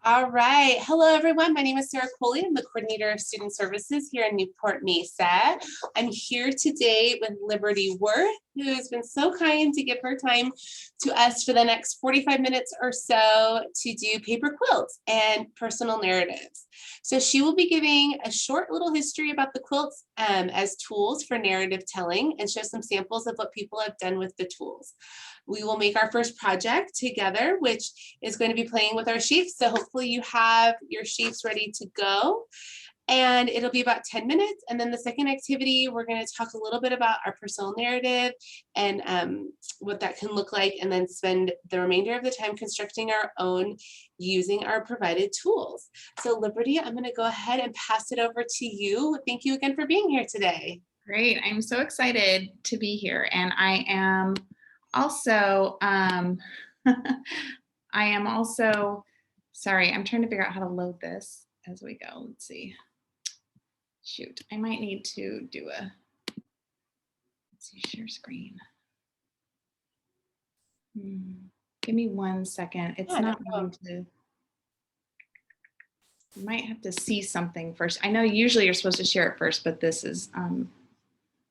All right. Hello, everyone. My name is Sarah Coley. I'm the coordinator of student services here in Newport-Mesa. I'm here today with Liberty Worth, who has been so kind to give her time to us for the next 45 minutes or so to do paper quilts and personal narratives. So she will be giving a short little history about the quilts as tools for narrative telling and show some samples of what people have done with the tools. We will make our first project together, which is going to be playing with our sheaves. So hopefully you have your sheaves ready to go. And it'll be about 10 minutes. And then the second activity, we're going to talk a little bit about our personal narrative and what that can look like, and then spend the remainder of the time constructing our own using our provided tools. So Liberty, I'm going to go ahead and pass it over to you. Thank you again for being here today. Great. I'm so excited to be here. And I am also, sorry, I'm trying to figure out how to load this as we go. Let's see. Shoot, I might need to do let's see, share screen. Give me 1 second. It's not going to, you might have to see something first. I know usually you're supposed to share it first, but this is,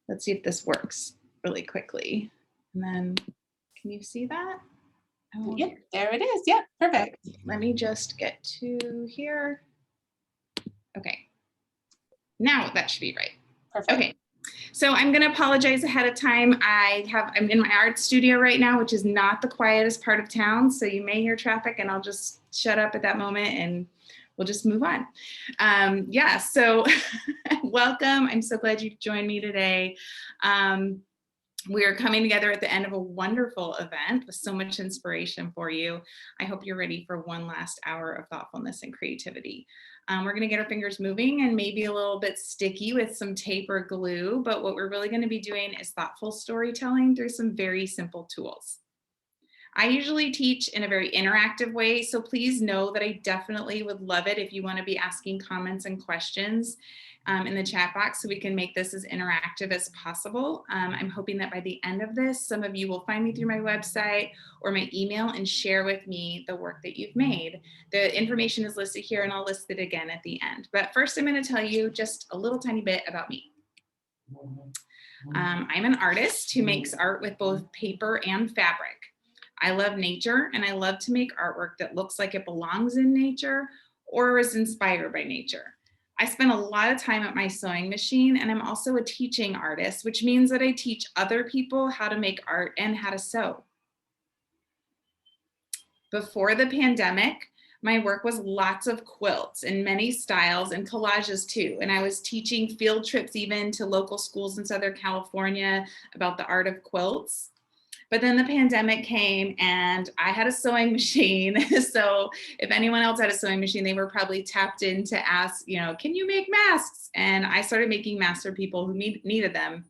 let's see if this works really quickly. And then, can you see that? Oh, yep, there it is. Yep, perfect. Let me just get to here. Okay. Now that should be right. Perfect. Okay. So I'm going to apologize ahead of time. I'm in my art studio right now, which is not the quietest part of town. So you may hear traffic, and I'll just shut up at that moment and we'll just move on. So welcome. I'm so glad you joined me today. We are coming together at the end of a wonderful event with so much inspiration for you. I hope you're ready for one last hour of thoughtfulness and creativity. We're going to get our fingers moving and maybe a little bit sticky with some tape or glue, but what we're really going to be doing is thoughtful storytelling through some very simple tools. I usually teach in a very interactive way, so please know that I definitely would love it if you want to be asking comments and questions in the chat box so we can make this as interactive as possible. I'm hoping that by the end of this, some of you will find me through my website or my email and share with me the work that you've made. The information is listed here, and I'll list it again at the end. But first, I'm going to tell you just a little tiny bit about me. I'm an artist who makes art with both paper and fabric. I love nature, and I love to make artwork that looks like it belongs in nature or is inspired by nature. I spend a lot of time at my sewing machine, and I'm also a teaching artist, which means that I teach other people how to make art and how to sew. Before the pandemic, my work was lots of quilts in many styles and collages too. And I was teaching field trips even to local schools in Southern California about the art of quilts. But then the pandemic came and I had a sewing machine. So if anyone else had a sewing machine, they were probably tapped in to ask, can you make masks? And I started making masks for people who needed them.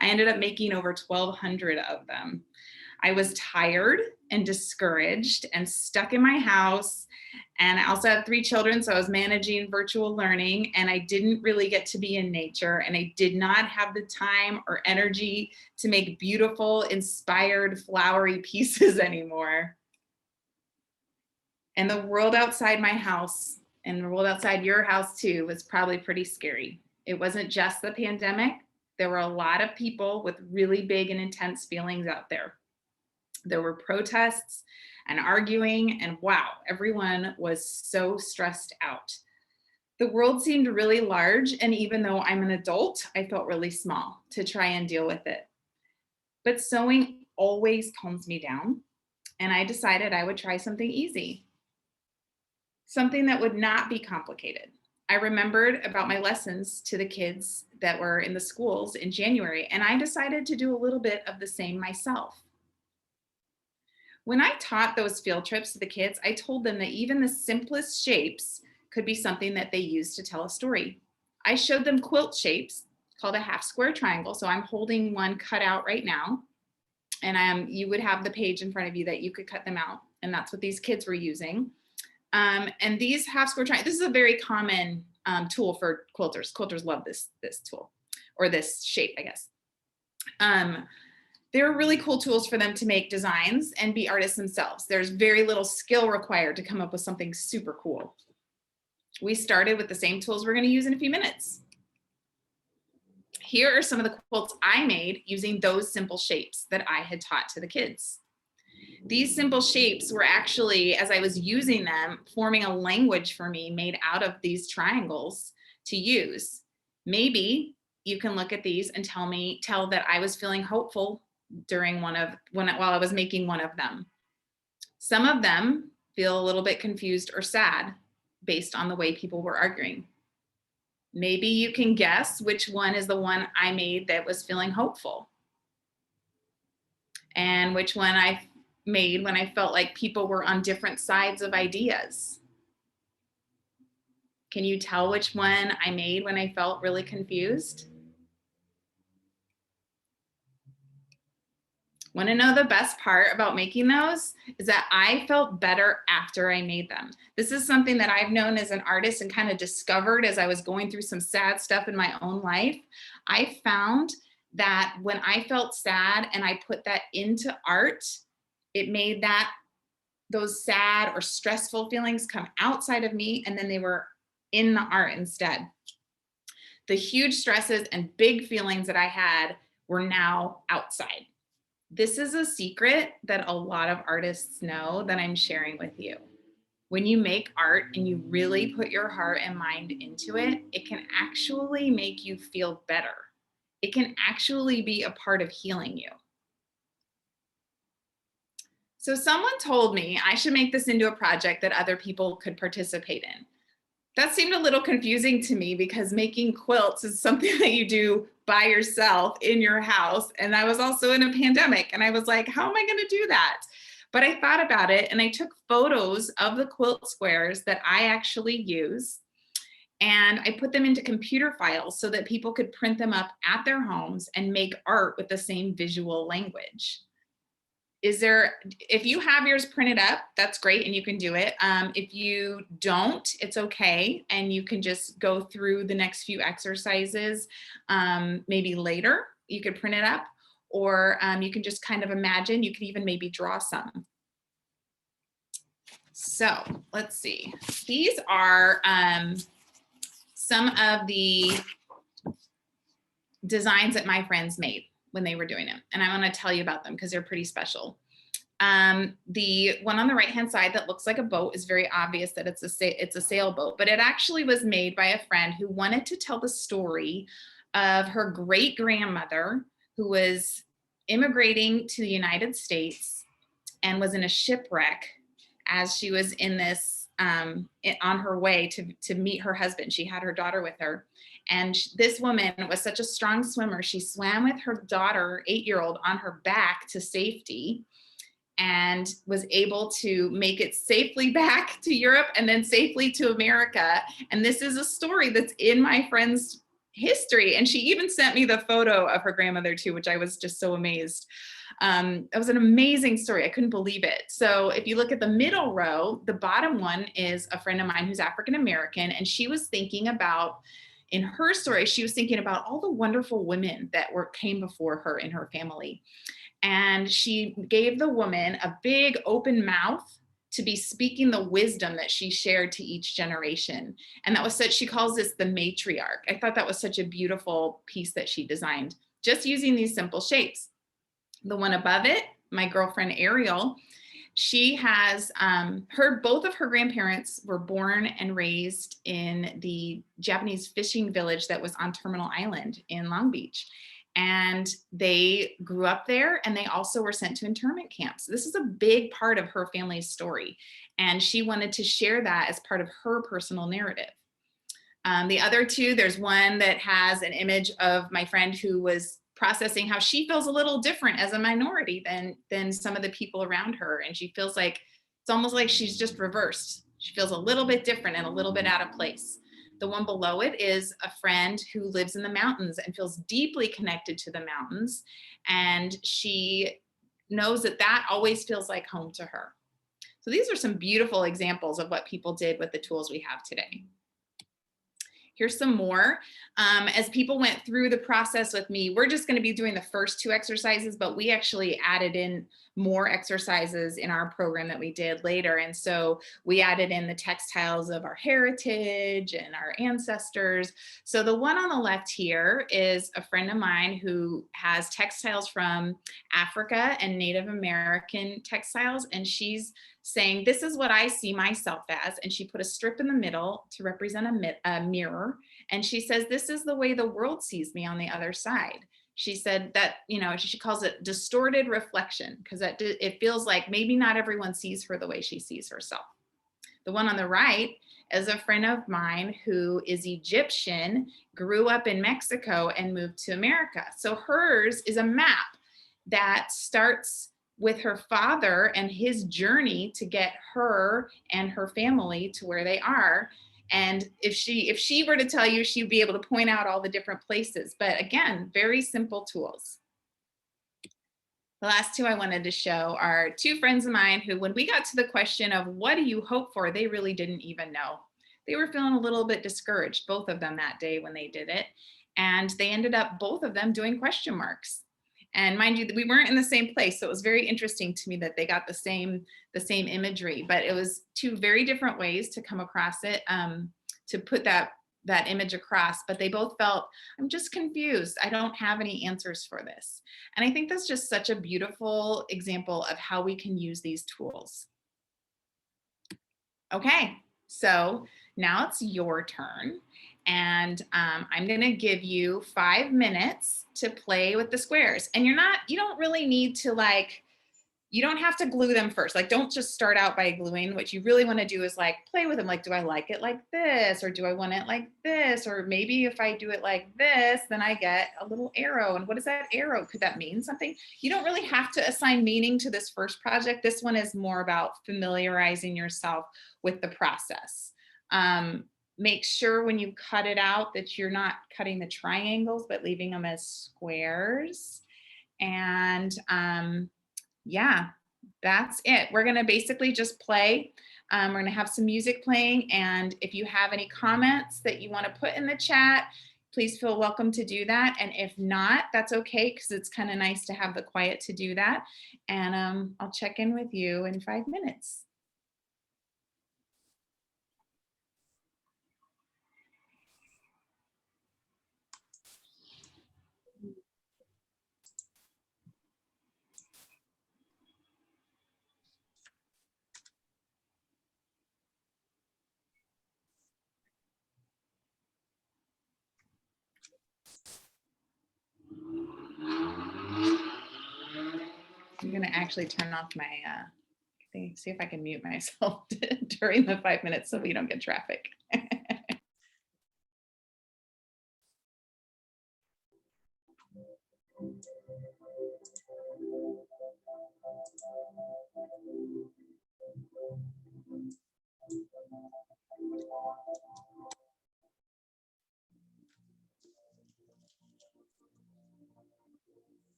I ended up making over 1,200 of them. I was tired and discouraged and stuck in my house. And I also had 3 children, so I was managing virtual learning, and I didn't really get to be in nature, and I did not have the time or energy to make beautiful, inspired, flowery pieces anymore. And the world outside my house, and the world outside your house too, was probably pretty scary. It wasn't just the pandemic. There were a lot of people with really big and intense feelings out there. There were protests and arguing, and wow, everyone was so stressed out. The world seemed really large, and even though I'm an adult, I felt really small to try and deal with it. But sewing always calms me down, and I decided I would try something easy, something that would not be complicated. I remembered about my lessons to the kids that were in the schools in January, and I decided to do a little bit of the same myself. When I taught those field trips to the kids, I told them that even the simplest shapes could be something that they use to tell a story. I showed them quilt shapes called a half square triangle. So I'm holding one cut out right now. And you would have the page in front of you that you could cut them out. And that's what these kids were using. And these half square triangles, this is a very common tool for quilters. Quilters love this tool, or this shape, I guess. they're really cool tools for them to make designs and be artists themselves. There's very little skill required to come up with something super cool. We started with the same tools we're going to use in a few minutes. Here are some of the quilts I made using those simple shapes that I had taught to the kids. These simple shapes were actually, as I was using them, forming a language for me made out of these triangles to use. Maybe you can look at these and tell that I was feeling hopeful during while I was making one of them. Some of them feel a little bit confused or sad based on the way people were arguing. Maybe you can guess which one is the one I made that was feeling hopeful, and which one I made when I felt like people were on different sides of ideas. Can you tell which one I made when I felt really confused? Want to know the best part about making those is that I felt better after I made them. This is something that I've known as an artist and kind of discovered as I was going through some sad stuff in my own life. I found that when I felt sad and I put that into art, it made those sad or stressful feelings come outside of me, and then they were in the art instead. The huge stresses and big feelings that I had were now outside. This is a secret that a lot of artists know that I'm sharing with you. When you make art and you really put your heart and mind into it, it can actually make you feel better. It can actually be a part of healing you. So someone told me I should make this into a project that other people could participate in. That seemed a little confusing to me because making quilts is something that you do by yourself in your house. And I was also in a pandemic and I was like, how am I going to do that? But I thought about it and I took photos of the quilt squares that I actually use, and I put them into computer files so that people could print them up at their homes and make art with the same visual language. If you have yours printed up, that's great and you can do it. If you don't, it's okay. And you can just go through the next few exercises. Maybe later you could print it up, or you can just kind of imagine. You could even maybe draw some. So let's see. These are some of the designs that my friends made when they were doing them. And I want to tell you about them because they're pretty special. The one on the right-hand side that looks like a boat is very obvious that it's a sailboat, but it actually was made by a friend who wanted to tell the story of her great-grandmother who was immigrating to the United States and was in a shipwreck as she was in this on her way to meet her husband. She had her daughter with her. And this woman was such a strong swimmer. She swam with her daughter, 8-year-old, on her back to safety and was able to make it safely back to Europe and then safely to America. And this is a story that's in my friend's history. And she even sent me the photo of her grandmother too, which I was just so amazed. It was an amazing story. I couldn't believe it. So if you look at the middle row, the bottom one is a friend of mine who's African-American. And she was thinking about, in her story, she was thinking about all the wonderful women that came before her in her family. And she gave the woman a big open mouth to be speaking the wisdom that she shared to each generation. And that was she calls this the matriarch. I thought that was such a beautiful piece that she designed, just using these simple shapes. The one above it, my girlfriend Ariel, she has both of her grandparents were born and raised in the Japanese fishing village that was on Terminal Island in Long Beach. And they grew up there, and they also were sent to internment camps. This is a big part of her family's story. And she wanted to share that as part of her personal narrative. The other two, there's one that has an image of my friend who was processing how she feels a little different as a minority than some of the people around her. And she feels like, it's almost like she's just reversed. She feels a little bit different and a little bit out of place. The one below it is a friend who lives in the mountains and feels deeply connected to the mountains. And she knows that always feels like home to her. So these are some beautiful examples of what people did with the tools we have today. Here's some more. As people went through the process with me, we're just going to be doing the first 2 exercises, but we actually added in more exercises in our program that we did later. And so we added in the textiles of our heritage and our ancestors. So the one on the left here is a friend of mine who has textiles from Africa and Native American textiles. And she's saying, this is what I see myself as. And she put a strip in the middle to represent a mirror. And she says, this is the way the world sees me on the other side. She said that, you know, she calls it distorted reflection, because it feels like maybe not everyone sees her the way she sees herself. The one on the right is a friend of mine who is Egyptian, grew up in Mexico and moved to America. So hers is a map that starts with her father and his journey to get her and her family to where they are. And if she were to tell you, she'd be able to point out all the different places. But again, very simple tools. The last 2 I wanted to show are 2 friends of mine who, when we got to the question of what do you hope for, they really didn't even know. They were feeling a little bit discouraged, both of them that day when they did it. And they ended up, both of them, doing question marks. And mind you, we weren't in the same place. So it was very interesting to me that they got the same imagery, but it was 2 very different ways to come across it, to put that image across, but they both felt, I'm just confused. I don't have any answers for this. And I think that's just such a beautiful example of how we can use these tools. Okay, so now it's your turn. And I'm gonna give you 5 minutes to play with the squares. And you don't really need to you don't have to glue them first. Like, don't just start out by gluing. What you really want to do is play with them. Like, do I like it like this? Or do I want it like this? Or maybe if I do it like this, then I get a little arrow. And what is that arrow? Could that mean something? You don't really have to assign meaning to this first project. This one is more about familiarizing yourself with the process. Make sure when you cut it out that you're not cutting the triangles, but leaving them as squares. And yeah, that's it. We're going to basically just play. We're going to have some music playing. And if you have any comments that you want to put in the chat, please feel welcome to do that. And if not, that's okay, because it's kind of nice to have the quiet to do that. And I'll check in with you in 5 minutes. I'm going to actually turn off my thing, see if I can mute myself during the 5 minutes so we don't get traffic.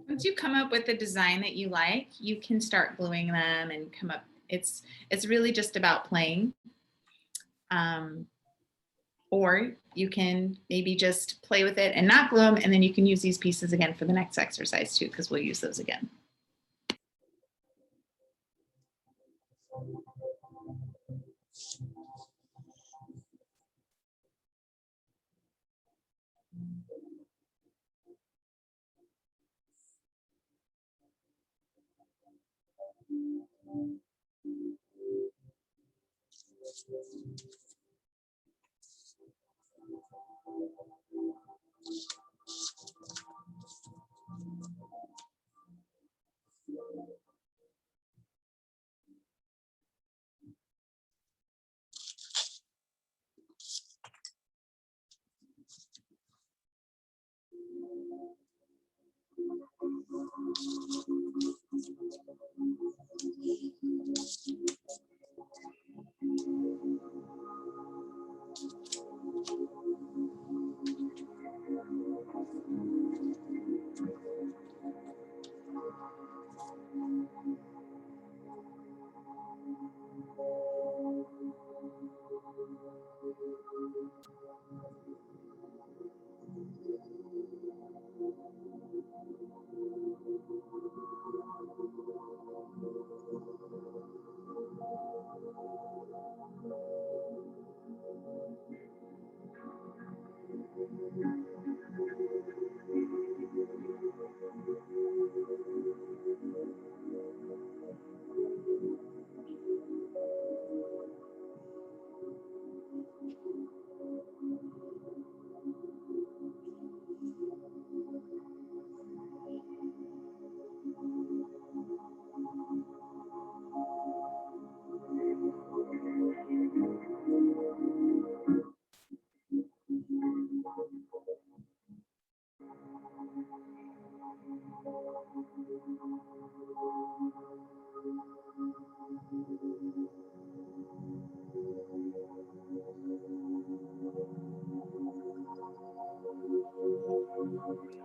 Once you come up with a design that you like, you can start gluing them and come up. It's really just about playing. Or you can maybe just play with it and not glue them, and then you can use these pieces again for the next exercise too, because we'll use those again.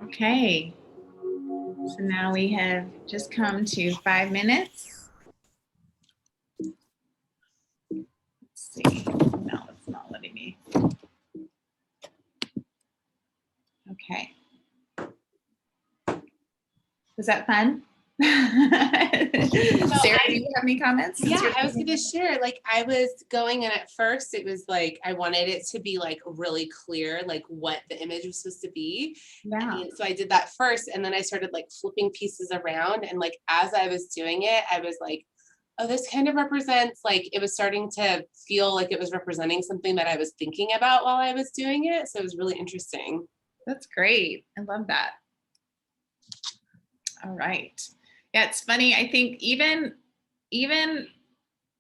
Okay, so now we have just come to 5 minutes. Let's see, no, it's not letting me. Okay. Was that fun? Sarah, do you have any comments? Yeah, I was going to share, like, I was going, and at first it was like, I wanted it to be like really clear, like what the image was supposed to be. Yeah. And so I did that first, and then I started like flipping pieces around, and like, as I was doing it, I was like, oh, this kind of represents, like, it was starting to feel like it was representing something that I was thinking about while I was doing it. So it was really interesting. That's great. I love that. All right. Yeah, it's funny. I think even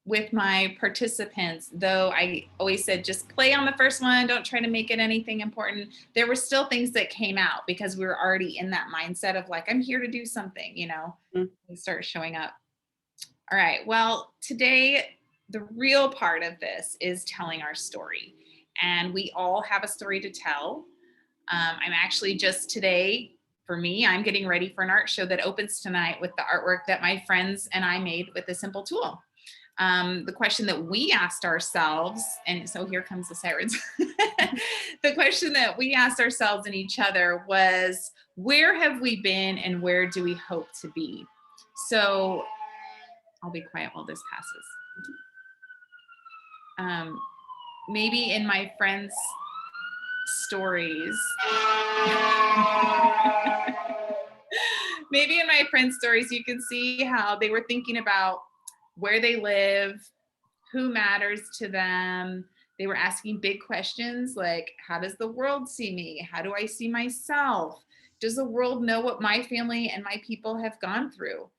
with my participants, though I always said just play on the first one, don't try to make it anything important, there were still things that came out because we were already in that mindset of like, I'm here to do something, you know, and start showing up. All right. Well, today, the real part of this is telling our story. And we all have a story to tell. I'm actually just today, for me, I'm getting ready for an art show that opens tonight with the artwork that my friends and I made with a simple tool. The question that we asked ourselves, and so here comes the sirens. The question that we asked ourselves and each other was, where have we been and where do we hope to be? So I'll be quiet while this passes. Maybe in my friends' stories, you can see how they were thinking about where they live, who matters to them. They were asking big questions like, how does the world see me? How do I see myself? Does the world know what my family and my people have gone through?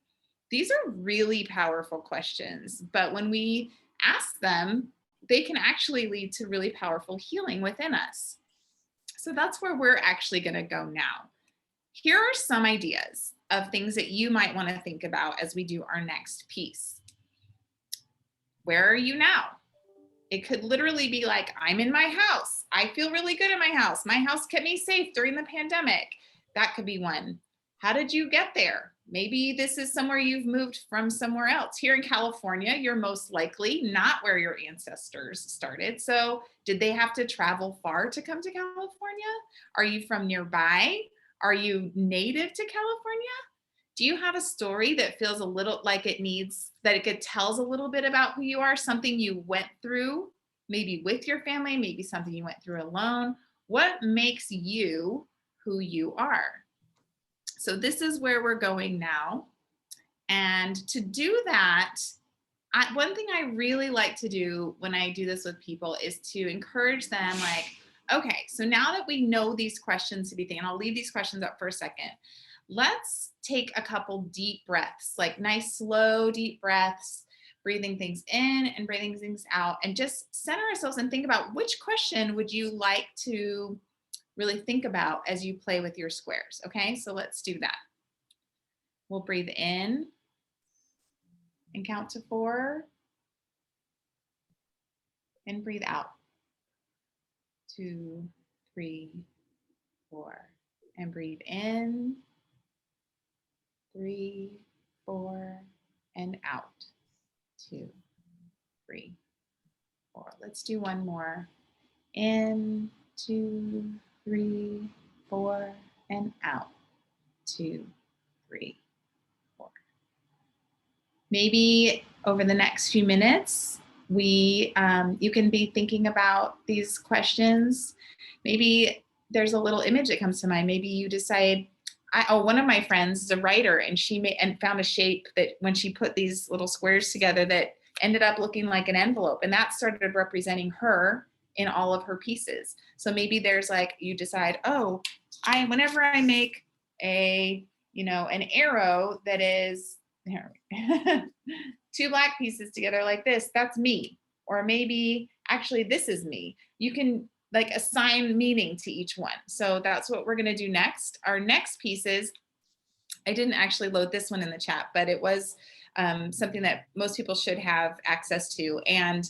These are really powerful questions, but when we ask them, they can actually lead to really powerful healing within us. So that's where we're actually going to go now. Here are some ideas of things that you might want to think about as we do our next piece. Where are you now? It could literally be like, I'm in my house. I feel really good in my house. My house kept me safe during the pandemic. That could be one. How did you get there? Maybe this is somewhere you've moved from somewhere else. Here in California, you're most likely not where your ancestors started. So did they have to travel far to come to California? Are you from nearby? Are you native to California? Do you have a story that feels a little like it tells a little bit about who you are, something you went through, maybe with your family, maybe something you went through alone? What makes you who you are? So this is where we're going now. And to do that, one thing I really like to do when I do this with people is to encourage them, like, okay, so now that we know these questions to be thinking, I'll leave these questions up for a second. Let's take a couple deep breaths, like nice, slow, deep breaths, breathing things in and breathing things out, and just center ourselves and think about which question would you like to really think about as you play with your squares. Okay, so let's do that. We'll breathe in and count to 4 and breathe out. 2, 3, 4, and breathe in. 3, 4, and out. 2, 3, 4. Let's do one more. In, 2, 3, 4, and out. 2, 3, 4. Maybe over the next few minutes, you can be thinking about these questions. Maybe there's a little image that comes to mind. Maybe you decide, one of my friends is a writer, and she found a shape that when she put these little squares together that ended up looking like an envelope, and that started representing her in all of her pieces. So maybe there's like, you decide, whenever I make an arrow that is 2 black pieces together like this, that's me. Or maybe actually this is me. You can like assign meaning to each one. So that's what we're going to do next. Our next pieces, I didn't actually load this one in the chat, but it was something that most people should have access to. And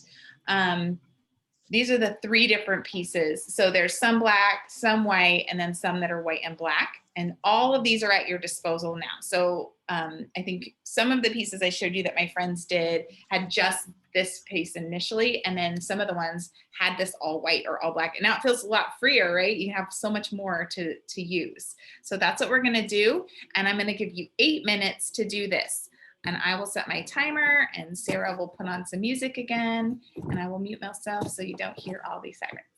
these are the 3 different pieces. So there's some black, some white, and then some that are white and black. And all of these are at your disposal now. So I think some of the pieces I showed you that my friends did had just this piece initially. And then some of the ones had this all white or all black. And now it feels a lot freer, right? You have so much more to use. So that's what we're gonna do. And I'm gonna give you 8 minutes to do this. And I will set my timer, and Sarah will put on some music again, and I will mute myself so you don't hear all these sirens.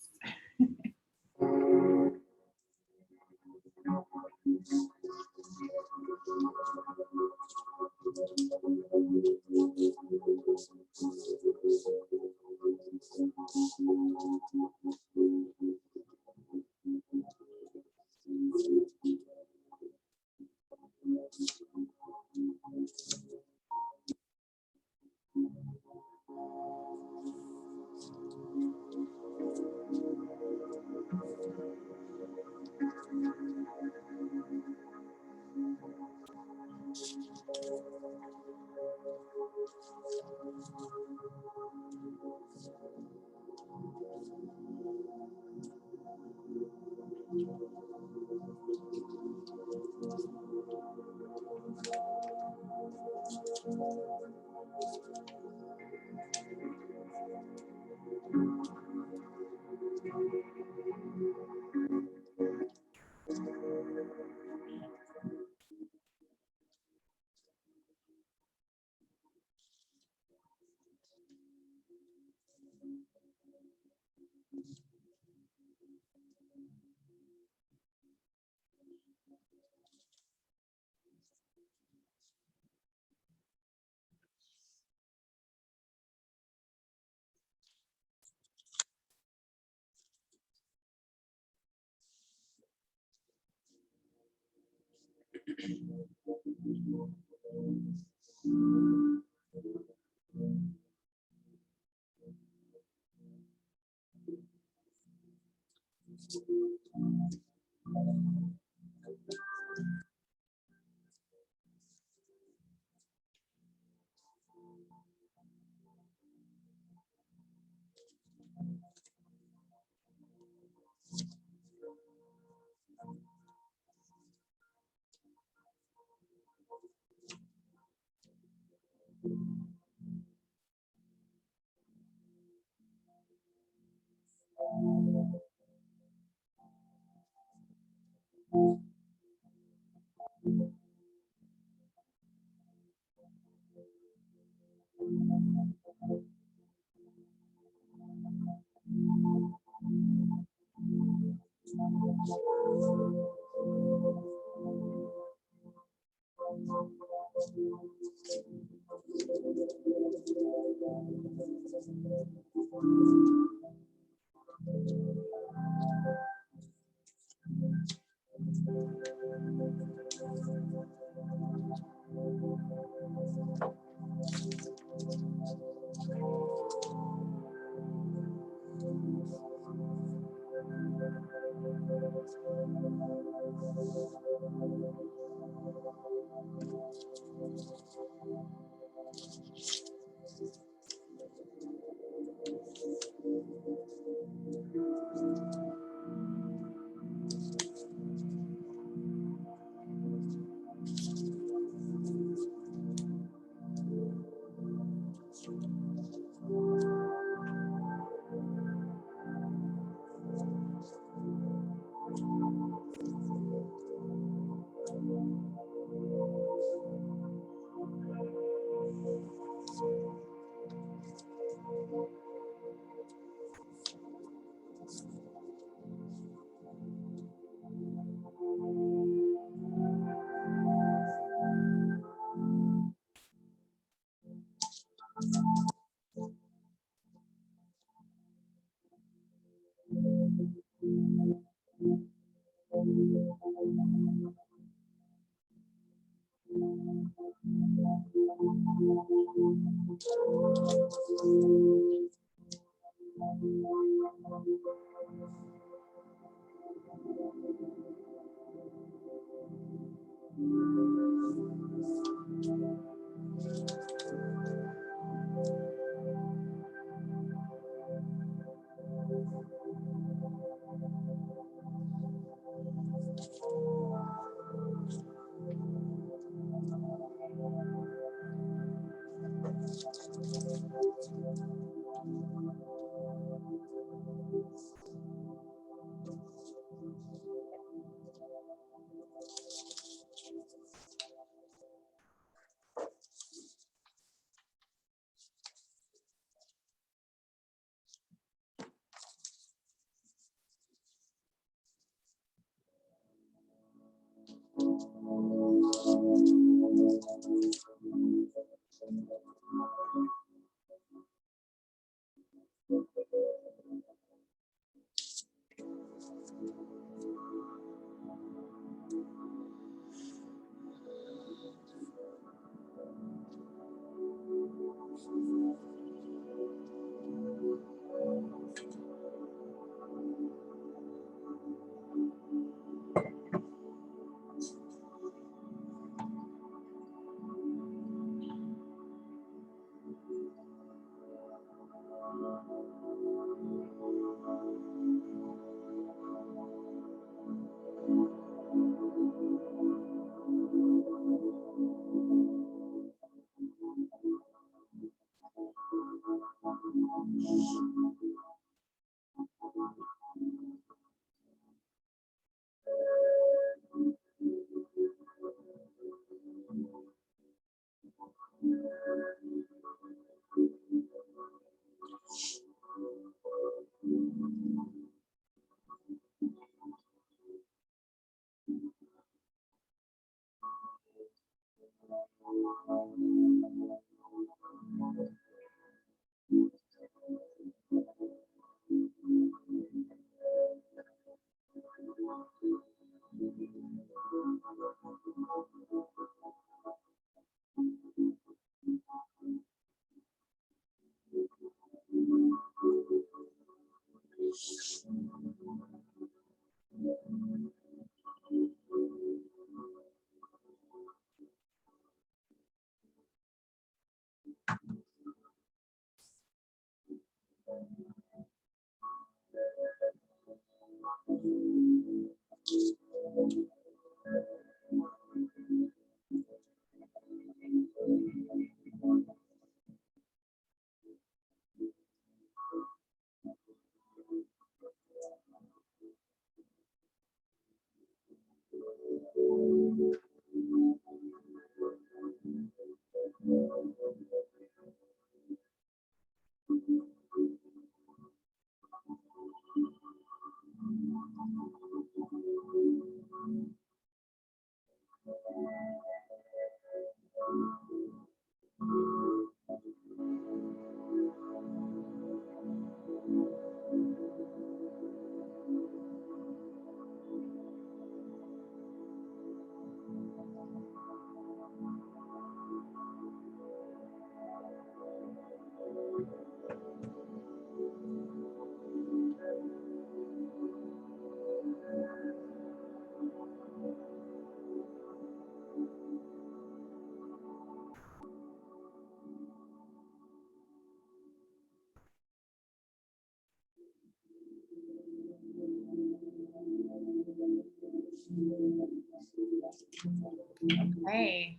Okay.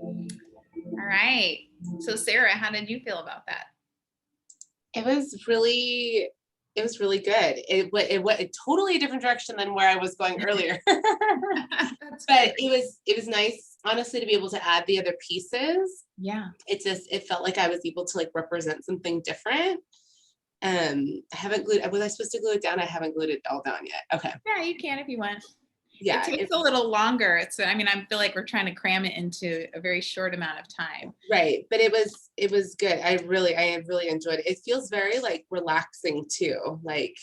All right. So Sarah, how did you feel about that? It was really good. It went a totally different direction than where I was going earlier. That's But good. it was nice, honestly, to be able to add the other pieces. Yeah. It felt like I was able to like represent something different. I haven't glued, was I supposed to glue it down? I haven't glued it all down yet. Okay. Yeah, you can if you want. It Yeah, takes a little longer. I mean, I feel like we're trying to cram it into a very short amount of time. right. But it was good. I really enjoyed it. It feels very like relaxing too. Like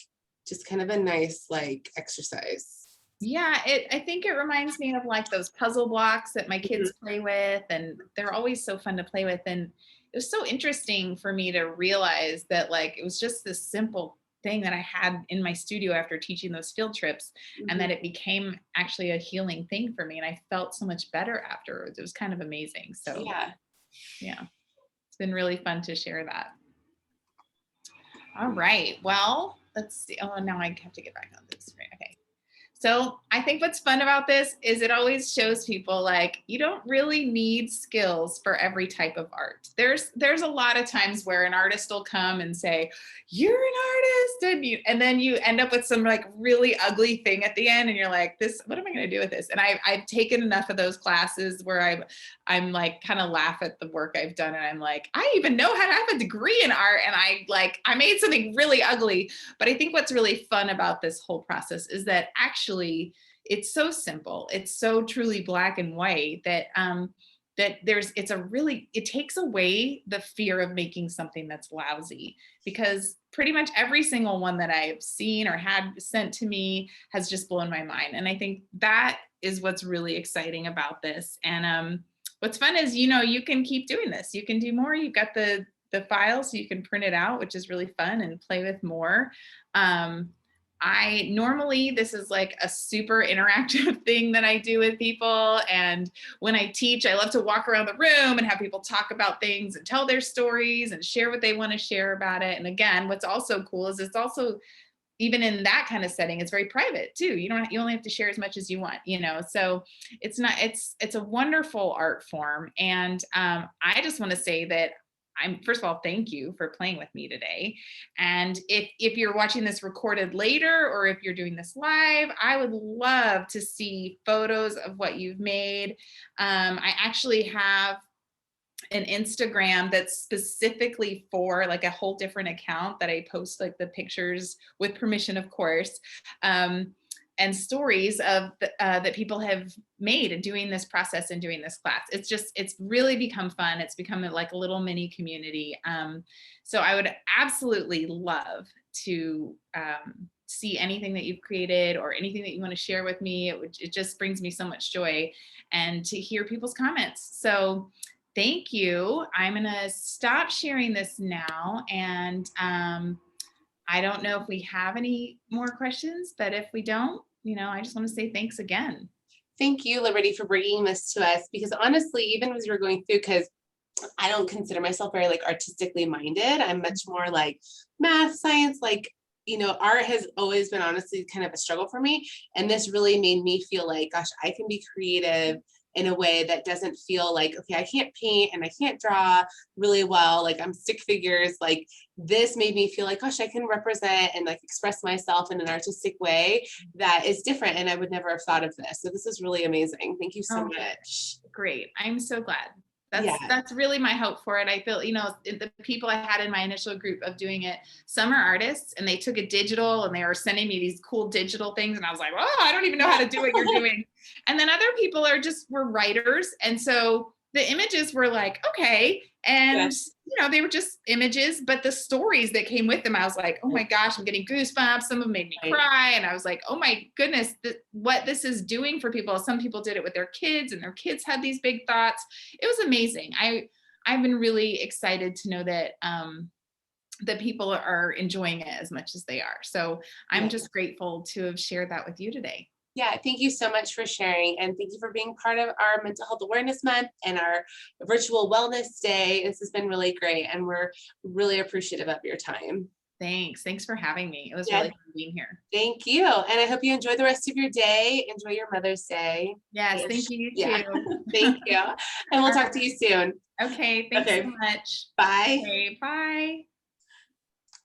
just kind of a nice like exercise. Yeah, I think it reminds me of like those puzzle blocks that my kids play with, and they're always so fun to play with. And it was so interesting for me to realize that like it was just this simple thing that I had in my studio after teaching those field trips, and that it became actually a healing thing for me. And I felt so much better afterwards. It was kind of amazing. So Yeah. yeah, it's been really fun to share that. All right. Well, let's see. Oh, now I have to get back on this screen. Okay. So I think what's fun about this is it always shows people like you don't really need skills for every type of art. There's a lot of times where an artist will come and say, "You're an artist," and then you end up with some like really ugly thing at the end, and you're like, "This, what am I going to do with this?" And I've taken enough of those classes where I'm like kind of laugh at the work I've done, and I'm like, I even know how to have a degree in art, and I made something really ugly. But I think what's really fun about this whole process is that actually it's so simple. It's so truly black and white that it takes away the fear of making something that's lousy, because pretty much every single one that I've seen or had sent to me has just blown my mind. And I think that is what's really exciting about this. And what's fun is, you can keep doing this. You can do more. You've got the file, so you can print it out, which is really fun, and play with more. I normally, this is like a super interactive thing that I do with people. And when I teach, I love to walk around the room and have people talk about things and tell their stories and share what they want to share about it. And again, what's also cool is it's also, even in that kind of setting, it's very private too. You only have to share as much as you want, so it's a wonderful art form. And I just want to say that first of all, thank you for playing with me today. And if you're watching this recorded later, or if you're doing this live, I would love to see photos of what you've made. I actually have an Instagram that's specifically for like a whole different account that I post like the pictures with permission, of course. And stories of that people have made and doing this process and doing this class. It's really become fun. It's become like a little mini community. So I would absolutely love to see anything that you've created or anything that you want to share with me. It just brings me so much joy, and to hear people's comments. So thank you. I'm gonna stop sharing this now, and I don't know if we have any more questions, but if we don't, I just want to say thanks again. Thank you, Liberty, for bringing this to us, because honestly, even as we were going through, because I don't consider myself very like artistically minded. I'm much more like math, science, like, art has always been honestly kind of a struggle for me. And this really made me feel like, gosh, I can be creative in a way that doesn't feel like, okay, I can't paint and I can't draw really well. Like I'm stick figures. Like this made me feel like, gosh, I can represent and like express myself in an artistic way that is different. And I would never have thought of this. So this is really amazing. Thank you so much. Great. I'm so glad. That's really my hope for it. I feel, the people I had in my initial group of doing it, some are artists and they took a digital and they were sending me these cool digital things. And I was like, oh, I don't even know how to do what you're doing. And then other people were writers. And so the images were like, okay. And, they were just images, but the stories that came with them, I was like, oh my gosh, I'm getting goosebumps. Some of them made me cry. And I was like, oh my goodness, what this is doing for people. Some people did it with their kids and their kids had these big thoughts. It was amazing. I've been really excited to know that, that people are enjoying it as much as they are. So I'm just grateful to have shared that with you today. Yeah, thank you so much for sharing. And thank you for being part of our Mental Health Awareness Month and our virtual wellness day. This has been really great. And we're really appreciative of your time. Thanks for having me. It was really fun being here. Thank you. And I hope you enjoy the rest of your day. Enjoy your Mother's Day. Yes, thank you too. Thank you. And we'll talk to you soon. Okay, thanks so much. Bye. Okay, bye.